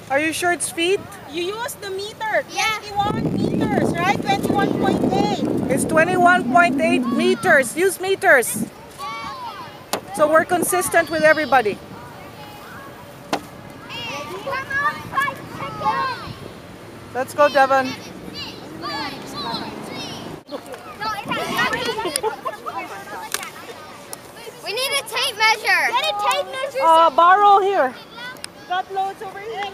Are you sure it's feet? You use the meter. 21 meters, right? 21.8. It's 21.8 meters. Use meters. So we're consistent with everybody. Let's go, Devon. We need a tape measure. Get a tape measure. Borrow here. Got loads over here.